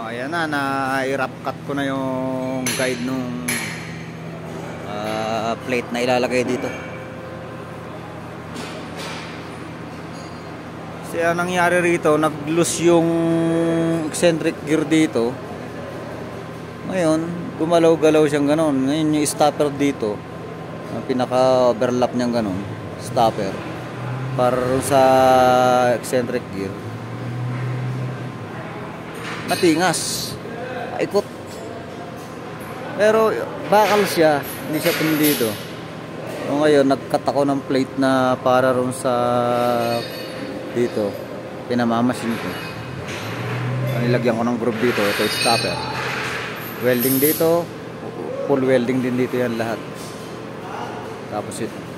Ayan na, na-wrap cut ko na yung guide nung plate na ilalagay dito. Kasi ang nangyari rito, nag-loose yung eccentric gear dito. Ngayon, gumalaw-galaw siyang ganon. Ngayon yung stopper dito, pinaka-overlap niyang ganon, stopper, para sa eccentric gear. Matingas, ikot. Pero bakal siya, hindi siya pindido. So ngayon, nag-cut ako ng plate na para ron sa dito, pinamamasin ko. Nilagyan ko ng groove dito, ito yung stopper. Welding dito, full welding din dito yan lahat. Tapos ito